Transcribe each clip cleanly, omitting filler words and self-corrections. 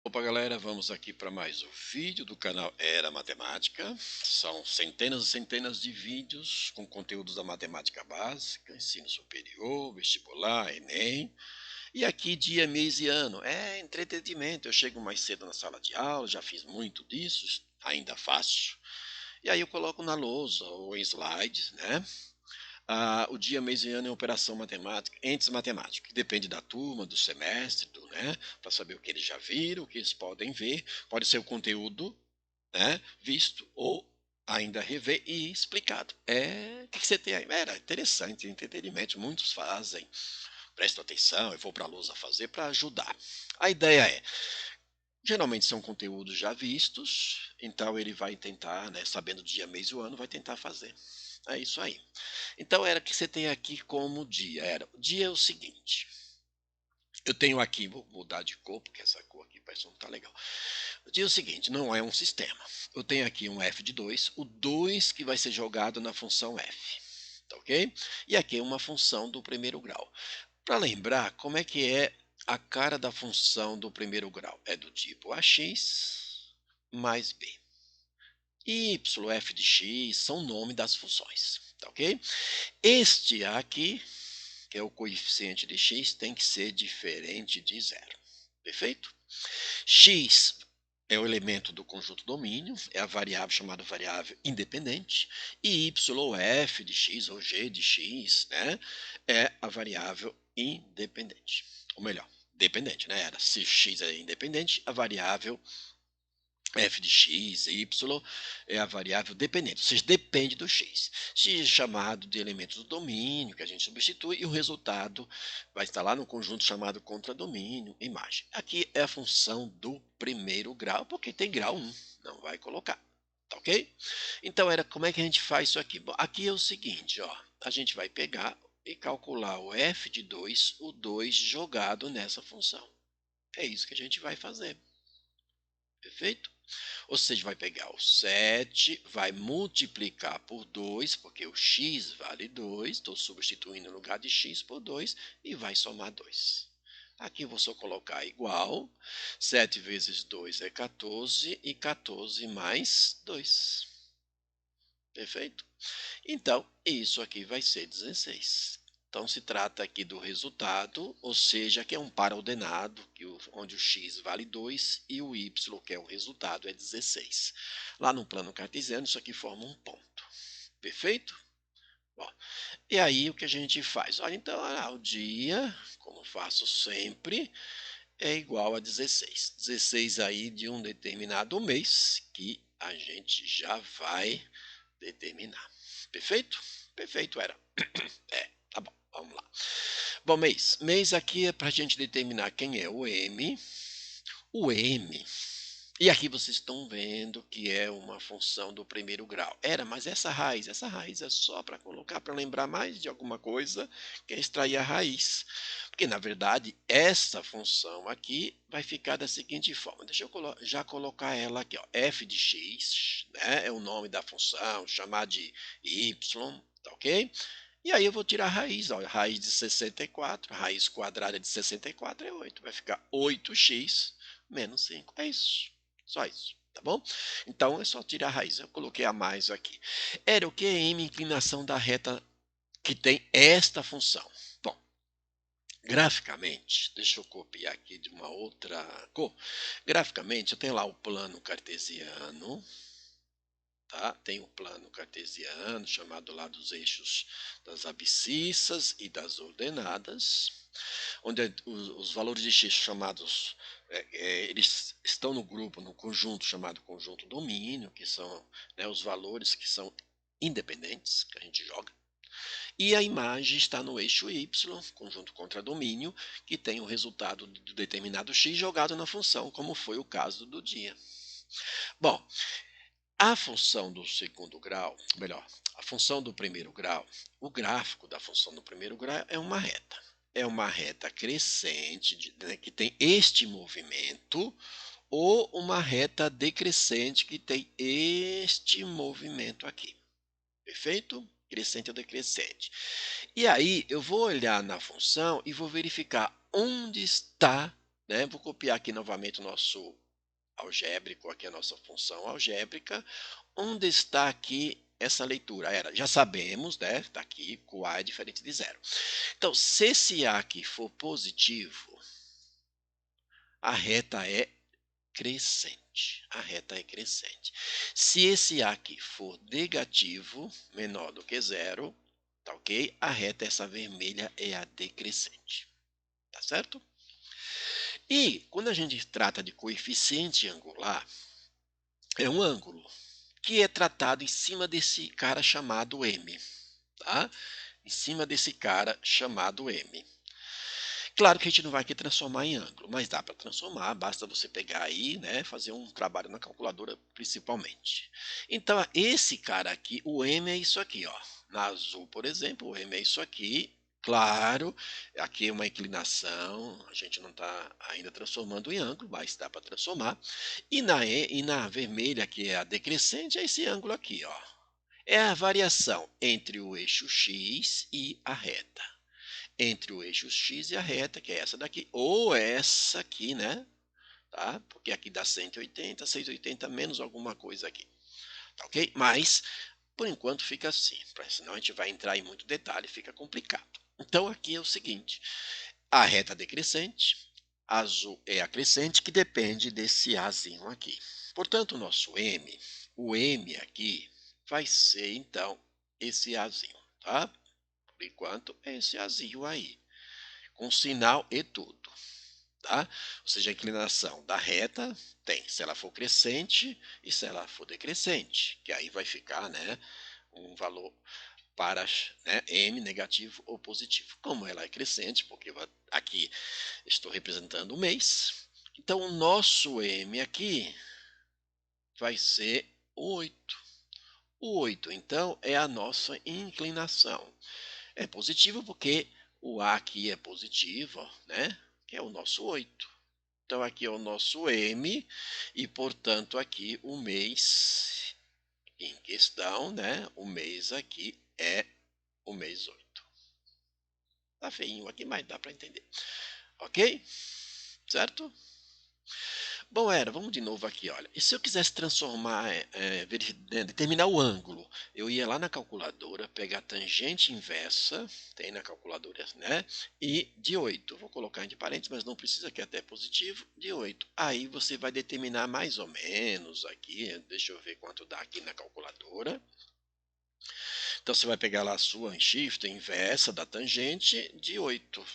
Opa, galera, vamos aqui para mais um vídeo do canal Era Matemática. São centenas e centenas de vídeos com conteúdos da matemática básica, ensino superior, vestibular, Enem. E aqui dia, mês e ano. É entretenimento. Eu chego mais cedo na sala de aula, já fiz muito disso, ainda faço. E aí eu coloco na lousa ou em slides, né? O dia, mês e ano é operação matemática, entes matemáticos, que depende da turma, do semestre, né, para saber o que eles já viram, o que eles podem ver, pode ser o conteúdo, né, visto ou ainda rever e explicado. O que você tem aí? Era interessante, entretenimento, muitos fazem, prestam atenção, eu vou para a lousa fazer para ajudar. A ideia geralmente são conteúdos já vistos, então ele vai tentar, né, sabendo o dia, mês e o ano, vai tentar fazer. É isso aí. Então era o que você tem aqui como dia. O dia é o seguinte. Eu tenho aqui, vou mudar de cor, porque essa cor aqui parece que não está legal. O dia é o seguinte, não é um sistema. Eu tenho aqui um f de 2, o 2 que vai ser jogado na função f. Tá ok? E aqui é uma função do primeiro grau. Para lembrar, como é que é a cara da função do primeiro grau? É do tipo ax mais b. Y, f de x, são o nome das funções. Tá ok? Este aqui, que é o coeficiente de x, tem que ser diferente de zero. Perfeito? X é o elemento do conjunto domínio, é a variável chamada variável independente, e y ou f de x ou g de x, né, é a variável independente. Ou melhor, dependente, né? Se x é independente, a variável f de x, y é a variável dependente, ou seja, depende do x. X é chamado de elemento do domínio, que a gente substitui, e o resultado vai estar lá no conjunto chamado contradomínio, imagem. Aqui é a função do primeiro grau, porque tem grau 1, não vai colocar. Tá ok? Então, como é que a gente faz isso aqui? Bom, aqui é o seguinte, ó, a gente vai pegar e calcular o f de 2, o 2 jogado nessa função. É isso que a gente vai fazer. Perfeito? Ou seja, vai pegar o 7, vai multiplicar por 2, porque o x vale 2, estou substituindo no lugar de x por 2, e vai somar 2. Aqui eu vou só colocar igual, 7 vezes 2 é 14, e 14 mais 2. Perfeito? Então, isso aqui vai ser 16. Então, se trata aqui do resultado, ou seja, que é um par-ordenado, onde o x vale 2 e o y, que é o resultado, é 16. Lá no plano cartesiano, isso aqui forma um ponto. Perfeito? Bom, e aí, o que a gente faz? Olha, então, o dia, como faço sempre, é igual a 16. 16 aí de um determinado mês, que a gente já vai determinar. Perfeito? Perfeito, era. Tá bom, vamos lá. Bom, mês. Mês aqui é para a gente determinar quem é o M. O M. E aqui vocês estão vendo que é uma função do primeiro grau. Mas essa raiz é só para colocar, para lembrar mais de alguma coisa, que é extrair a raiz. Porque, na verdade, essa função aqui vai ficar da seguinte forma. Deixa eu já colocar ela aqui. Ó. F de x, né, é o nome da função, chamar de y, tá ok? E aí eu vou tirar a raiz. Ó, raiz de 64, raiz quadrada de 64 é 8. Vai ficar 8x menos 5. É isso. Só isso, tá bom? Então é só tirar a raiz. Eu coloquei a mais aqui. Era o que? M, inclinação da reta que tem esta função. Bom, graficamente, deixa eu copiar aqui de uma outra cor. Graficamente, eu tenho lá o plano cartesiano. Tá? Tem o plano cartesiano, chamado lá dos eixos das abscissas e das ordenadas, onde os valores de x chamados, eles estão no grupo, no conjunto chamado conjunto domínio, que são, né, os valores que são independentes, que a gente joga. E a imagem está no eixo y, conjunto contra domínio, que tem o resultado do determinado x jogado na função, como foi o caso do dia. Bom, a função do segundo grau, melhor, a função do primeiro grau, o gráfico da função do primeiro grau é uma reta. É uma reta crescente, né, que tem este movimento, ou uma reta decrescente que tem este movimento aqui. Perfeito? Crescente ou decrescente. E aí eu vou olhar na função e vou verificar onde está né? Vou copiar aqui novamente o nosso algébrico, aqui a nossa função algébrica. Onde está aqui essa leitura? Já sabemos, né? Está aqui que o A é diferente de zero. Então, se esse A aqui for positivo, a reta é crescente. A reta é crescente. Se esse A aqui for negativo, menor do que zero, tá ok? A reta, essa vermelha, é a decrescente. Tá certo? E quando a gente trata de coeficiente angular, é um ângulo que é tratado em cima desse cara chamado M, tá? Em cima desse cara chamado M. Claro que a gente não vai aqui transformar em ângulo, mas dá para transformar, basta você pegar aí, né, fazer um trabalho na calculadora principalmente. Então, esse cara aqui, o M é isso aqui, ó. Na azul, por exemplo, o M é isso aqui. Claro, aqui é uma inclinação, a gente não está ainda transformando em ângulo, mas dá para transformar. E na vermelha, que é a decrescente, é esse ângulo aqui, ó. É a variação entre o eixo X e a reta. Entre o eixo X e a reta, que é essa daqui, ou essa aqui, né? Tá? Porque aqui dá 180, 180 menos alguma coisa aqui. Tá ok? Mas, por enquanto, fica assim. Senão a gente vai entrar em muito detalhe e fica complicado. Então, aqui é o seguinte. A reta decrescente, azul é a crescente, que depende desse Azinho aqui. Portanto, o M aqui, vai ser, então, esse Azinho, tá? Por enquanto, é esse Azinho aí, com sinal e tudo, tá? Ou seja, a inclinação da reta tem, se ela for crescente e se ela for decrescente, que aí vai ficar, né, um valor para, né, M negativo ou positivo. Como ela é crescente, porque aqui estou representando o mês, então o nosso M aqui vai ser 8. O 8, então, é a nossa inclinação. É positivo porque o A aqui é positivo, né? Que é o nosso 8. Então, aqui é o nosso M e, portanto, aqui o mês em questão, né? O mês aqui é o mês 8. Tá feinho aqui, mas dá para entender. Ok? Certo? Bom, vamos de novo aqui, olha. E se eu quisesse transformar, determinar o ângulo, eu ia lá na calculadora, pegar a tangente inversa, tem na calculadora, né? E de 8. Vou colocar entre parênteses, mas não precisa, que é até positivo, de 8. Aí você vai determinar mais ou menos aqui, deixa eu ver quanto dá aqui na calculadora. Então você vai pegar lá a sua shift inversa da tangente de 8.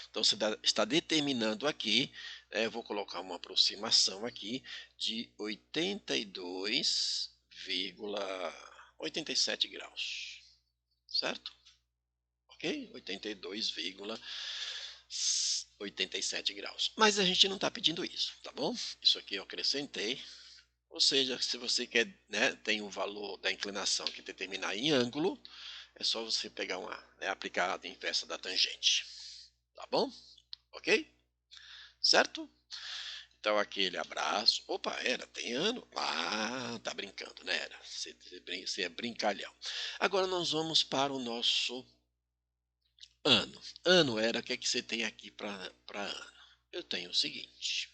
Então você está determinando aqui, eu vou colocar uma aproximação aqui de 82,87 graus, certo? Ok? 82,87 graus. Mas a gente não está pedindo isso, tá bom? Isso aqui eu acrescentei. Ou seja, se você quer, né, tem o valor da inclinação que determinar em ângulo, é só você pegar aplicar a inversa da tangente. Tá bom? Ok? Certo? Então, aquele abraço. Opa, tem ano? Ah, tá brincando, né? Você é brincalhão. Agora nós vamos para o nosso ano. Ano, o que é que você tem aqui para ano? Eu tenho o seguinte.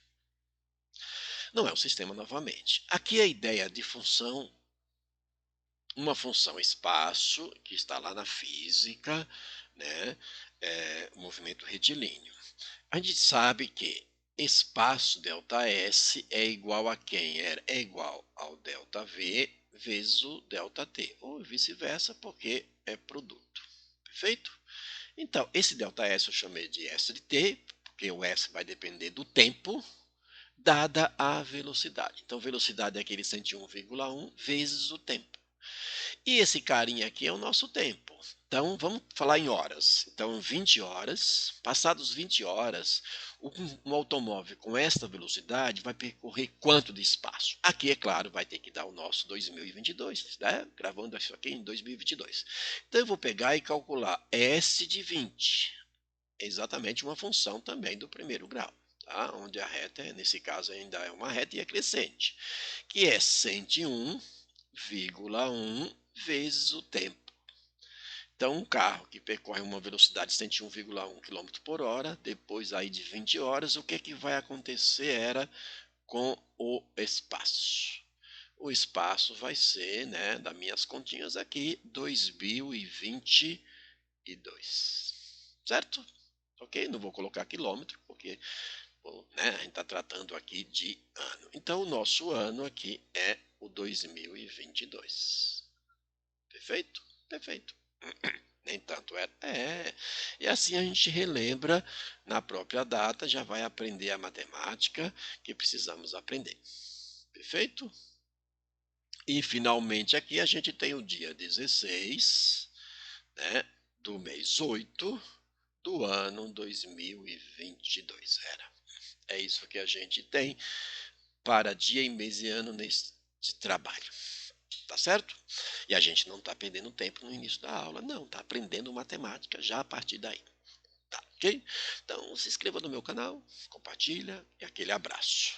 Não é um sistema novamente. Aqui a ideia de função, uma função espaço, que está lá na física, né? Movimento retilíneo. A gente sabe que espaço ΔS é igual a quem? É igual ao ΔV vezes o ΔT, ou vice-versa, porque é produto. Perfeito? Então, esse ΔS eu chamei de S de T, porque o S vai depender do tempo, dada a velocidade. Então, velocidade é aquele 101,1 vezes o tempo. E esse carinha aqui é o nosso tempo. Então, vamos falar em horas. Então, 20 horas, passados 20 horas, um automóvel com esta velocidade vai percorrer quanto de espaço? Aqui, é claro, vai ter que dar o nosso 2022, né? Gravando isso aqui em 2022. Então, eu vou pegar e calcular S de 20. É exatamente uma função também do primeiro grau, tá? Onde a reta, nesse caso, ainda é uma reta e é crescente, que é 101,1 vezes o tempo. Então, um carro que percorre uma velocidade de 101,1 km por hora, depois aí de 20 horas, o que é que vai acontecer era com o espaço. O espaço vai ser, né, das minhas continhas aqui, 2022, certo? Ok? Não vou colocar quilômetro, porque bom, né, a gente está tratando aqui de ano. Então, o nosso ano aqui é o 2022. Perfeito? Perfeito. Nem tanto é. É. E assim a gente relembra na própria data, já vai aprender a matemática que precisamos aprender. Perfeito? E finalmente aqui a gente tem o dia 16, né, do mês 8 do ano 2022. É isso que a gente tem para dia e mês e ano neste trabalho. Tá certo? E a gente não está perdendo tempo no início da aula, não, está aprendendo matemática já a partir daí. Tá, ok? Então se inscreva no meu canal, compartilha e aquele abraço.